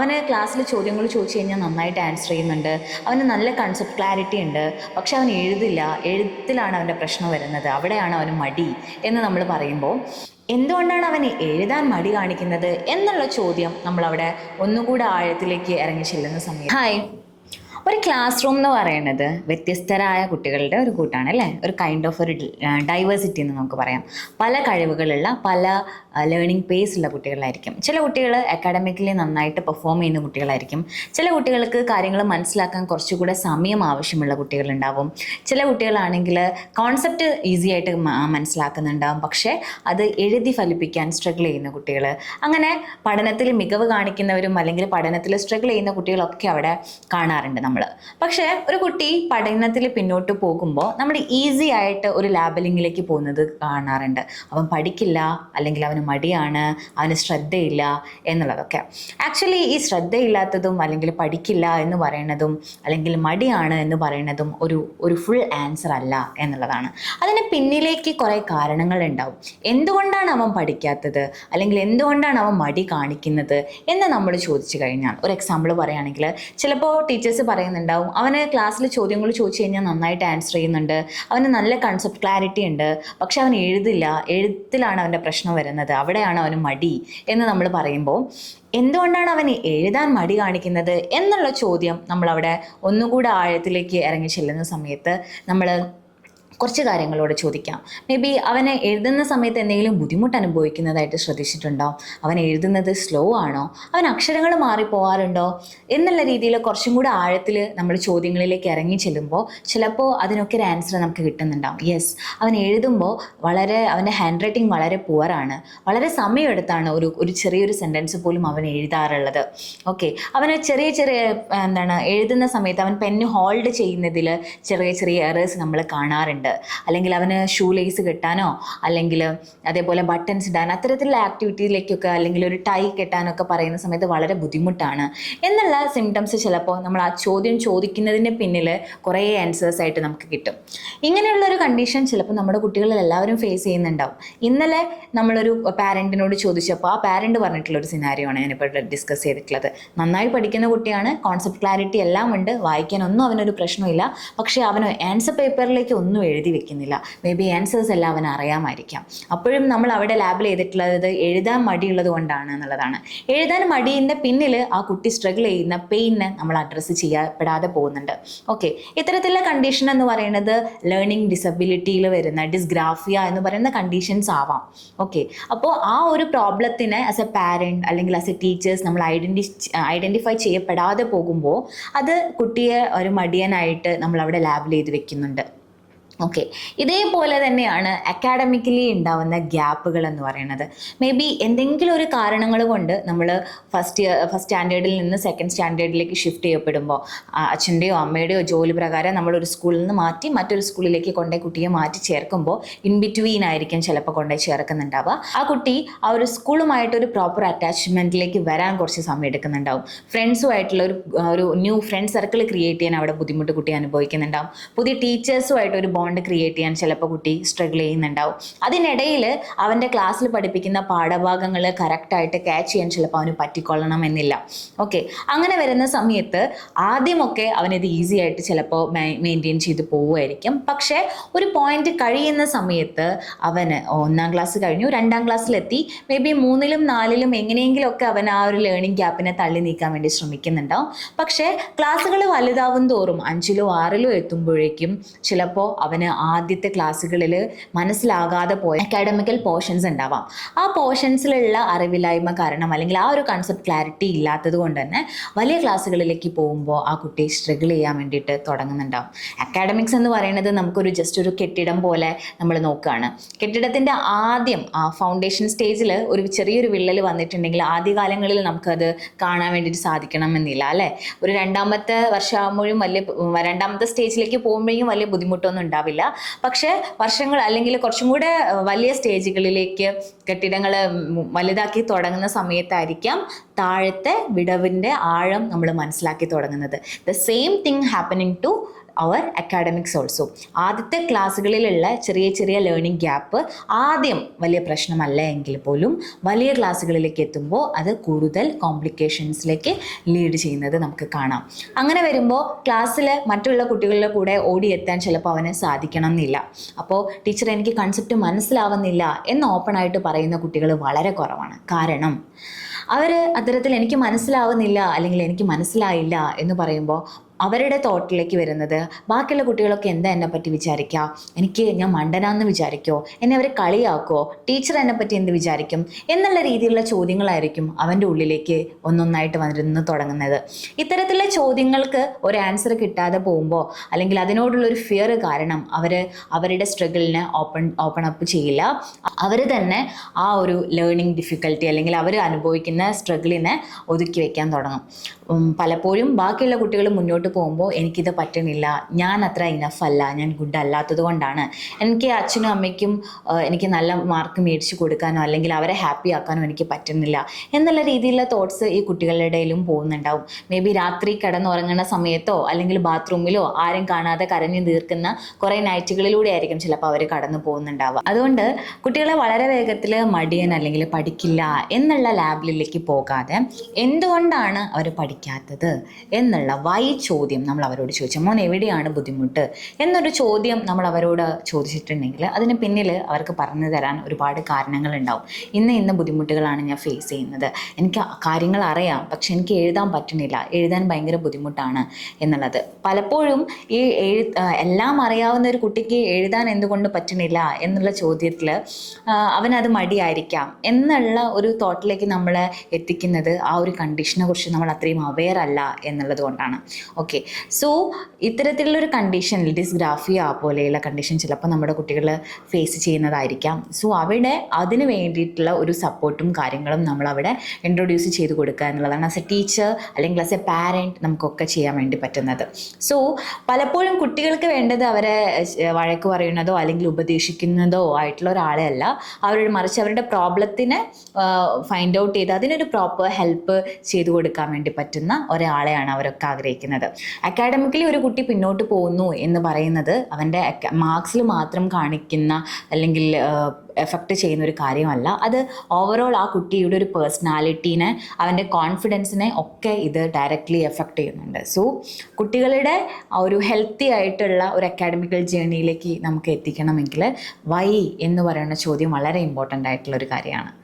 അവന് ക്ലാസ്സിൽ ചോദ്യങ്ങൾ ചോദിച്ചു കഴിഞ്ഞാൽ നന്നായിട്ട് ആൻസർ ചെയ്യുന്നുണ്ട്, അവന് നല്ല കൺസെപ്റ്റ് ക്ലാരിറ്റി ഉണ്ട്, പക്ഷെ അവൻ എഴുതില്ല, എഴുത്തിലാണ് അവൻ്റെ പ്രശ്നം വരുന്നത്, അവിടെയാണ് അവന് മടി എന്ന് നമ്മൾ പറയുമ്പോൾ എന്തുകൊണ്ടാണ് അവൻ എഴുതാൻ മടി കാണിക്കുന്നത് എന്നുള്ള ചോദ്യം നമ്മളവിടെ ഒന്നുകൂടെ ആഴത്തിലേക്ക് ഇറങ്ങി ചെല്ലുന്ന സമയം ഒരു ക്ലാസ് റൂം എന്ന് പറയുന്നത് വ്യത്യസ്തരായ കുട്ടികളുടെ ഒരു കൂട്ടാണ് അല്ലേ, ഒരു കൈൻഡ് ഓഫ് ഒരു ഡൈവേഴ്സിറ്റി എന്ന് നമുക്ക് പറയാം. പല കഴിവുകളുള്ള പല ലേണിംഗ് പേസ് ഉള്ള കുട്ടികളായിരിക്കും. ചില കുട്ടികൾ അക്കാഡമിക്കലി നന്നായിട്ട് പെർഫോം ചെയ്യുന്ന കുട്ടികളായിരിക്കും, ചില കുട്ടികൾക്ക് കാര്യങ്ങൾ മനസ്സിലാക്കാൻ കുറച്ചുകൂടെ സമയം ആവശ്യമുള്ള കുട്ടികളുണ്ടാവും, ചില കുട്ടികളാണെങ്കിൽ കോൺസെപ്റ്റ് ഈസി ആയിട്ട് മനസ്സിലാക്കുന്നുണ്ടാവും, പക്ഷേ അത് എഴുതി ഫലിപ്പിക്കാൻ സ്ട്രഗിൾ ചെയ്യുന്ന കുട്ടികൾ, അങ്ങനെ പഠനത്തിൽ മികവ് കാണിക്കുന്നവരും അല്ലെങ്കിൽ പഠനത്തിൽ സ്ട്രഗിൾ ചെയ്യുന്ന കുട്ടികളൊക്കെ അവിടെ കാണാറുണ്ട് നമ്മൾ. പക്ഷേ ഒരു കുട്ടി പഠനത്തിൽ പിന്നോട്ട് പോകുമ്പോൾ നമ്മൾ ഈസി ആയിട്ട് ഒരു ലാബലിങ്ങിലേക്ക് പോകുന്നത് കാണാറുണ്ട്. അവൻ പഠിക്കില്ല, അല്ലെങ്കിൽ അവന് മടിയാണ്, അവന് ശ്രദ്ധയില്ല എന്നുള്ളതൊക്കെ. ആക്ച്വലി ഈ ശ്രദ്ധയില്ലാത്തതും അല്ലെങ്കിൽ പഠിക്കില്ല എന്ന് പറയുന്നതും അല്ലെങ്കിൽ മടിയാണ് എന്ന് പറയുന്നതും ഒരു ഫുൾ ആൻസർ അല്ല എന്നുള്ളതാണ്. അതിന് പിന്നിലേക്ക് കുറേ കാരണങ്ങളുണ്ടാവും. എന്തുകൊണ്ടാണ് അവൻ പഠിക്കാത്തത് അല്ലെങ്കിൽ എന്തുകൊണ്ടാണ് അവൻ മടി കാണിക്കുന്നത് എന്ന് നമ്മൾ ചോദിച്ചു കഴിഞ്ഞാൽ, ഒരു എക്സാമ്പിൾ പറയുകയാണെങ്കിൽ ചിലപ്പോൾ ടീച്ചേഴ്സ് പറയുന്നുണ്ടാവും അവന് ക്ലാസ്സിൽ ചോദ്യങ്ങൾ ചോദിച്ചു കഴിഞ്ഞാൽ നന്നായിട്ട് ആൻസർ ചെയ്യുന്നുണ്ട്, അവന് നല്ല കൺസെപ്റ്റ് ക്ലാരിറ്റി ഉണ്ട്, പക്ഷെ അവൻ എഴുതില്ല, എഴുത്തിലാണ് അവൻ്റെ പ്രശ്നം വരുന്നത്, അവിടെയാണ് അവന് മടി എന്ന് നമ്മൾ പറയുമ്പോൾ എന്തുകൊണ്ടാണ് അവൻ എഴുതാൻ മടി കാണിക്കുന്നത് എന്നുള്ള ചോദ്യം നമ്മളവിടെ ഒന്നുകൂടെ ആഴത്തിലേക്ക് ഇറങ്ങി ചെല്ലുന്ന സമയത്ത് നമ്മൾ കുറച്ച് കാര്യങ്ങളോട് ചോദിക്കാം. മേ ബി അവന് എഴുതുന്ന സമയത്ത് എന്തെങ്കിലും ബുദ്ധിമുട്ട് അനുഭവിക്കുന്നതായിട്ട് ശ്രദ്ധിച്ചിട്ടുണ്ടോ, അവൻ എഴുതുന്നത് സ്ലോ ആണോ, അവൻ അക്ഷരങ്ങൾ മാറിപ്പോവാറുണ്ടോ എന്നുള്ള രീതിയിൽ കുറച്ചും കൂടെ ആഴത്തിൽ നമ്മൾ ചോദ്യങ്ങളിലേക്ക് ഇറങ്ങി ചെല്ലുമ്പോൾ ചിലപ്പോൾ അതിനൊക്കെ ഒരു ആൻസർ നമുക്ക് കിട്ടുന്നുണ്ടാവും. യെസ്, അവൻ എഴുതുമ്പോൾ അവൻ്റെ ഹാൻഡ് റൈറ്റിംഗ് വളരെ പുവറാണ്, വളരെ സമയമെടുത്താണ് ഒരു ചെറിയൊരു സെൻറ്റൻസ് പോലും അവൻ എഴുതാറുള്ളത്. ഓക്കെ, അവന് ചെറിയ എഴുതുന്ന സമയത്ത് അവൻ പെന്ന് ഹോൾഡ് ചെയ്യുന്നതിൽ ചെറിയ ചെറിയ എറേഴ്സ് നമ്മൾ കാണാറുണ്ട്. അല്ലെങ്കിൽ അവന് ഷൂ ലേസ് കെട്ടാനോ അല്ലെങ്കിൽ അതേപോലെ ബട്ടൺസ് ഇടാൻ അത്തരത്തിലുള്ള ആക്ടിവിറ്റിയിലേക്കൊക്കെ അല്ലെങ്കിൽ ഒരു ടൈ കെട്ടാനൊക്കെ പറയുന്ന സമയത്ത് വളരെ ബുദ്ധിമുട്ടാണ് എന്നുള്ള സിംറ്റംസ് ചിലപ്പോൾ നമ്മൾ ആ ചോദ്യം ചോദിക്കുന്നതിന് പിന്നിൽ കുറേ ആൻസേഴ്സ് ആയിട്ട് നമുക്ക് കിട്ടും. ഇങ്ങനെയുള്ളൊരു കണ്ടീഷൻ ചിലപ്പോൾ നമ്മുടെ കുട്ടികളിൽ എല്ലാവരും ഫേസ് ചെയ്യുന്നുണ്ടാവും. ഇന്നലെ നമ്മളൊരു പാരൻറ്റിനോട് ചോദിച്ചപ്പോൾ ആ പാരൻറ്റ് പറഞ്ഞിട്ടുള്ളൊരു സിനാരിയോ ആണ് ഞാനിപ്പോൾ ഡിസ്കസ് ചെയ്തിട്ടുള്ളത്. നന്നായി പഠിക്കുന്ന കുട്ടിയാണ്, കോൺസെപ്റ്റ് ക്ലാരിറ്റി എല്ലാം ഉണ്ട്, വായിക്കാനൊന്നും അവനൊരു പ്രശ്നമില്ല, പക്ഷേ അവന് ആൻസർ പേപ്പറിലേക്ക് ഒന്നും എഴുതി വെക്കുന്നില്ല. മേ ബി ആൻസേഴ്സ് എല്ലാം അവന് അറിയാമായിരിക്കാം. അപ്പോഴും നമ്മൾ അവിടെ ലാബിൽ ചെയ്തിട്ടുള്ളത് എഴുതാൻ മടിയുള്ളത് കൊണ്ടാണ് എന്നുള്ളതാണ്. എഴുതാൻ മടിയുടെ പിന്നിൽ ആ കുട്ടി സ്ട്രഗിൾ ചെയ്യുന്ന പെയിനെ നമ്മൾ അഡ്രസ്സ് ചെയ്യപ്പെടാതെ പോകുന്നുണ്ട്. ഓക്കെ, ഇത്തരത്തിലുള്ള കണ്ടീഷൻ എന്ന് പറയുന്നത് ലേണിംഗ് ഡിസബിലിറ്റിയിൽ വരുന്ന ഡിസ്ഗ്രാഫിയ എന്ന് പറയുന്ന കണ്ടീഷൻസ് ആവാം. ഓക്കെ, അപ്പോൾ ആ ഒരു പ്രോബ്ലത്തിനെ ആസ് എ പാരൻറ്റ് അല്ലെങ്കിൽ ആസ് എ ടീച്ചേഴ്സ് നമ്മൾ ഐഡൻറ്റിഫൈ ചെയ്യപ്പെടാതെ പോകുമ്പോൾ അത് കുട്ടിയെ ഒരു മടിയനായിട്ട് നമ്മൾ അവിടെ ലാബിൽ ചെയ്ത് വെക്കുന്നുണ്ട്. ഓക്കെ, ഇതേപോലെ തന്നെയാണ് അക്കാഡമിക്കലി ഉണ്ടാവുന്ന ഗ്യാപ്പുകൾ എന്ന് പറയുന്നത്. മേ ബി എന്തെങ്കിലും ഒരു കാരണങ്ങൾ കൊണ്ട് നമ്മൾ ഫസ്റ്റ് സ്റ്റാൻഡേർഡിൽ നിന്ന് സെക്കൻഡ് സ്റ്റാൻഡേർഡിലേക്ക് ഷിഫ്റ്റ് ചെയ്യപ്പെടുമ്പോൾ അച്ഛൻ്റെയോ അമ്മയുടെയോ ജോലി പ്രകാരം നമ്മളൊരു സ്കൂളിൽ നിന്ന് മാറ്റി മറ്റൊരു സ്കൂളിലേക്ക് കൊണ്ടുപോയി കുട്ടിയെ മാറ്റി ചേർക്കുമ്പോൾ ഇൻ ബിറ്റ്വീൻ ആയിരിക്കും ചിലപ്പോൾ കൊണ്ടുപോയി ചേർക്കുന്നുണ്ടാവുക. ആ കുട്ടി ആ ഒരു സ്കൂളുമായിട്ടൊരു പ്രോപ്പർ അറ്റാച്ച്മെൻറ്റിലേക്ക് വരാൻ കുറച്ച് സമയം എടുക്കുന്നുണ്ടാവും. ഫ്രണ്ട്സുമായിട്ടുള്ള ഒരു ന്യൂ ഫ്രണ്ട് സർക്കിൾ ക്രിയേറ്റ് ചെയ്യാൻ അവിടെ ബുദ്ധിമുട്ട് കുട്ടി അനുഭവിക്കുന്നുണ്ടാവും. പുതിയ ടീച്ചേഴ്സുമായിട്ട് ഒരു ബോണ്ട് ക്രിയേറ്റ് ചെയ്യാൻ ചിലപ്പോൾ കുട്ടി സ്ട്രഗിൾ ചെയ്യുന്നുണ്ടാവും. അതിനിടയിൽ അവൻ്റെ ക്ലാസ്സിൽ പഠിപ്പിക്കുന്ന പാഠഭാഗങ്ങൾ കറക്റ്റായിട്ട് ക്യാച്ച് ചെയ്യാൻ ചിലപ്പോൾ അവന് പറ്റിക്കൊള്ളണം എന്നില്ല. ഓക്കെ, അങ്ങനെ വരുന്ന സമയത്ത് ആദ്യമൊക്കെ അവനത് ഈസി ആയിട്ട് ചിലപ്പോൾ മെയിൻറ്റെയിൻ ചെയ്ത് പോവുമായിരിക്കും. പക്ഷേ ഒരു പോയിന്റ് കഴിയുന്ന സമയത്ത് അവന് 1ാം ക്ലാസ് കഴിഞ്ഞു, 2ാം ക്ലാസ്സിലെത്തി, മേ ബി 3ലും 4ലും എങ്ങനെയെങ്കിലുമൊക്കെ അവൻ ആ ഒരു ലേണിംഗ് ഗ്യാപ്പിനെ തള്ളി നീക്കാൻ വേണ്ടി ശ്രമിക്കുന്നുണ്ടാവും. പക്ഷേ ക്ലാസ്സുകൾ വലുതാവും തോറും 5ലോ 6ലോ എത്തുമ്പോഴേക്കും ചിലപ്പോൾ അവന് ആദ്യത്തെ ക്ലാസ്സുകളിൽ മനസ്സിലാകാതെ പോയ അക്കാഡമിക്കൽ പോർഷൻസ് ഉണ്ടാവാം. ആ പോർഷൻസിലുള്ള അറിവില്ലായ്മ കാരണം അല്ലെങ്കിൽ ആ ഒരു കൺസെപ്റ്റ് ക്ലാരിറ്റി ഇല്ലാത്തത് കൊണ്ട് തന്നെ വലിയ ക്ലാസ്സുകളിലേക്ക് പോകുമ്പോൾ ആ കുട്ടി സ്ട്രഗിൾ ചെയ്യാൻ വേണ്ടിയിട്ട് തുടങ്ങുന്നുണ്ടാവും. അക്കാഡമിക്സ് എന്ന് പറയുന്നത് നമുക്കൊരു ജസ്റ്റ് ഒരു കെട്ടിടം പോലെ നമ്മൾ നോക്കുകയാണ്. കെട്ടിടത്തിൻ്റെ ആദ്യം ആ ഫൗണ്ടേഷൻ സ്റ്റേജിൽ ഒരു ചെറിയൊരു വിള്ളൽ വന്നിട്ടുണ്ടെങ്കിൽ ആദ്യകാലങ്ങളിൽ നമുക്കത് കാണാൻ വേണ്ടിയിട്ട് സാധിക്കണമെന്നില്ല അല്ലേ. ഒരു 2ാമത്തെ വർഷമാകുമ്പോഴും രണ്ടാമത്തെ സ്റ്റേജിലേക്ക് പോകുമ്പോഴേക്കും വലിയ ബുദ്ധിമുട്ടൊന്നും ഉണ്ടാവില്ല. പക്ഷേ വർഷങ്ങൾ അല്ലെങ്കിൽ കുറച്ചും കൂടെ വലിയ സ്റ്റേജുകളിലേക്ക് കെട്ടിടങ്ങൾ വലുതാക്കി തുടങ്ങുന്ന സമയത്തായിരിക്കാം താഴത്തെ വിടവിൻ്റെ ആഴം നമ്മൾ മനസ്സിലാക്കി തുടങ്ങുന്നത്. The same thing happening to our academics also. ആദ്യത്തെ ക്ലാസ്സുകളിലുള്ള ചെറിയ ചെറിയ ലേണിംഗ് ഗ്യാപ്പ് ആദ്യം വലിയ പ്രശ്നമല്ല എങ്കിൽ പോലും വലിയ ക്ലാസ്സുകളിലേക്ക് എത്തുമ്പോൾ അത് കൂടുതൽ കോംപ്ലിക്കേഷൻസിലേക്ക് ലീഡ് ചെയ്യുന്നത് നമുക്ക് കാണാം. അങ്ങനെ വരുമ്പോൾ ക്ലാസ്സിൽ മറ്റുള്ള കുട്ടികളുടെ കൂടെ ഓടിയെത്താൻ ചിലപ്പോൾ അവന് സാധിക്കണം എന്നില്ല. അപ്പോൾ ടീച്ചർ എനിക്ക് കൺസെപ്റ്റ് മനസ്സിലാവുന്നില്ല എന്ന് ഓപ്പണായിട്ട് പറയുന്ന കുട്ടികൾ വളരെ കുറവാണ്. കാരണം അവർ അത്തരത്തിൽ എനിക്ക് മനസ്സിലാവുന്നില്ല അല്ലെങ്കിൽ എനിക്ക് മനസ്സിലായില്ല എന്ന് പറയുമ്പോൾ അവരുടെ തോട്ടിലേക്ക് വരുന്നത് ബാക്കിയുള്ള കുട്ടികളൊക്കെ എന്താ എന്നെ പറ്റി വിചാരിക്കുക, ഞാൻ മണ്ടനാന്ന് വിചാരിക്കുമോ, എന്നെ അവർ കളിയാക്കുമോ, ടീച്ചർ എന്നെ പറ്റി എന്ത് വിചാരിക്കും എന്നുള്ള രീതിയിലുള്ള ചോദ്യങ്ങളായിരിക്കും അവൻ്റെ ഉള്ളിലേക്ക് ഒന്നൊന്നായിട്ട് വന്നിരുന്ന് തുടങ്ങുന്നത്. ഇത്തരത്തിലുള്ള ചോദ്യങ്ങൾക്ക് ഒരു ആൻസർ കിട്ടാതെ പോകുമ്പോൾ അല്ലെങ്കിൽ അതിനോടുള്ളൊരു ഫിയർ കാരണം അവരുടെ സ്ട്രഗിളിനെ ഓപ്പൺ അപ്പ് ചെയ്യില്ല. അവർ തന്നെ ആ ഒരു ലേണിംഗ് ഡിഫിക്കൽട്ടി അല്ലെങ്കിൽ അവർ അനുഭവിക്കുന്ന സ്ട്രഗിളിനെ ഒതുക്കി വയ്ക്കാൻ തുടങ്ങും. പലപ്പോഴും ബാക്കിയുള്ള കുട്ടികൾ മുന്നോട്ട് പോകുമ്പോൾ എനിക്കിത് പറ്റണില്ല, ഞാൻ അത്ര ഇനഫ് അല്ല, ഞാൻ ഗുഡ് അല്ലാത്തത് കൊണ്ടാണ്, എനിക്ക് അച്ഛനും അമ്മയ്ക്കും എനിക്ക് നല്ല മാർക്ക് മേടിച്ച് കൊടുക്കാനോ അല്ലെങ്കിൽ അവരെ ഹാപ്പി ആക്കാനോ എനിക്ക് പറ്റുന്നില്ല എന്നുള്ള രീതിയിലുള്ള തോട്ട്സ് ഈ കുട്ടികളുടെ ഇടയിലും പോകുന്നുണ്ടാവും. മേ ബി രാത്രി കിടന്നുറങ്ങുന്ന സമയത്തോ അല്ലെങ്കിൽ ബാത്റൂമിലോ ആരും കാണാതെ കരഞ്ഞു തീർക്കുന്ന കുറേ നൈറ്റുകളിലൂടെ ആയിരിക്കും ചിലപ്പോൾ അവർ കടന്നു പോകുന്നുണ്ടാവുക. അതുകൊണ്ട് കുട്ടികളെ വളരെ വേഗത്തിൽ മടിയൻ അല്ലെങ്കിൽ പഠിക്കില്ല എന്നുള്ള ലാബിലേക്ക് പോകാതെ എന്തുകൊണ്ടാണ് അവർ പഠിക്കാത്തത് എന്നുള്ള വൈ ചോദ്യം നമ്മൾ അവരോട് ചോദിച്ചു. മോൻ എവിടെയാണ് ബുദ്ധിമുട്ട് എന്നൊരു ചോദ്യം നമ്മൾ അവരോട് ചോദിച്ചിട്ടുണ്ടെങ്കിൽ അതിന് പിന്നിൽ അവർക്ക് പറഞ്ഞു തരാൻ ഒരുപാട് കാരണങ്ങളുണ്ടാവും. ഇന്ന ബുദ്ധിമുട്ടുകളാണ് ഞാൻ ഫേസ് ചെയ്യുന്നത്, എനിക്ക് കാര്യങ്ങൾ അറിയാം പക്ഷെ എനിക്ക് എഴുതാൻ പറ്റുന്നില്ല, എഴുതാൻ ഭയങ്കര ബുദ്ധിമുട്ടാണ് എന്നുള്ളത്. പലപ്പോഴും ഈ എല്ലാം അറിയാവുന്ന ഒരു കുട്ടിക്ക് എഴുതാൻ എന്തുകൊണ്ട് പറ്റുന്നില്ല എന്നുള്ള ചോദ്യത്തിൽ അവനത് മടിയായിരിക്കാം എന്നുള്ള ഒരു തോട്ടിലേക്ക് നമ്മളെ എത്തിക്കുന്നത് ആ ഒരു കണ്ടീഷനെ കുറിച്ച് നമ്മൾ അത്രയും അവെയർ അല്ല എന്നുള്ളത് കൊണ്ടാണ്. ഓക്കെ, സോ ഇത്തരത്തിലുള്ളൊരു കണ്ടീഷനിൽ ഡിസ്ഗ്രാഫിയ പോലെയുള്ള കണ്ടീഷൻ ചിലപ്പോൾ നമ്മുടെ കുട്ടികൾ ഫേസ് ചെയ്യുന്നതായിരിക്കാം. സോ അവിടെ അതിന് വേണ്ടിയിട്ടുള്ള ഒരു സപ്പോർട്ടും കാര്യങ്ങളും നമ്മളവിടെ ഇൻട്രൊഡ്യൂസ് ചെയ്ത് കൊടുക്കുക എന്നുള്ളതാണ് ആസ് എ ടീച്ചർ അല്ലെങ്കിൽ ആസ് എ പാരൻറ്റ് നമുക്കൊക്കെ ചെയ്യാൻ വേണ്ടി പറ്റുന്നത്. സോ പലപ്പോഴും കുട്ടികൾക്ക് വേണ്ടത് അവരെ വഴക്ക് പറയുന്നതോ അല്ലെങ്കിൽ ഉപദേശിക്കുന്നതോ ആയിട്ടുള്ള ഒരാളെ അല്ല, മറിച്ച് അവരുടെ പ്രോബ്ലത്തിനെ ഫൈൻഡ് ഔട്ട് ചെയ്ത് അതിനൊരു പ്രോപ്പർ ഹെൽപ്പ് ചെയ്തു കൊടുക്കാൻ വേണ്ടി പറ്റുന്ന ഒരാളെയാണ് അവരൊക്കെ ആഗ്രഹിക്കുന്നത്. അക്കാഡമിക്കലി ഒരു കുട്ടി പിന്നോട്ട് പോകുന്നു എന്ന് പറയുന്നത് അവൻ്റെ മാർക്സിൽ മാത്രം കാണിക്കുന്ന അല്ലെങ്കിൽ എഫക്റ്റ് ചെയ്യുന്ന ഒരു കാര്യമല്ല. അത് ഓവറോൾ ആ കുട്ടിയുടെ ഒരു പേഴ്സണാലിറ്റീനെ അവൻ്റെ കോൺഫിഡൻസിനെ ഒക്കെ ഇത് ഡയറക്റ്റ്ലി എഫക്റ്റ് ചെയ്യുന്നുണ്ട്. സോ കുട്ടികളുടെ ആ ഒരു ഹെൽത്തി ആയിട്ടുള്ള ഒരു അക്കാഡമിക്കൽ ജേർണിയിലേക്ക് നമുക്ക് എത്തിക്കണമെങ്കിൽ വൈ എന്ന് പറയുന്ന ചോദ്യം വളരെ ഇമ്പോർട്ടൻ്റ് ആയിട്ടുള്ളൊരു കാര്യമാണ്.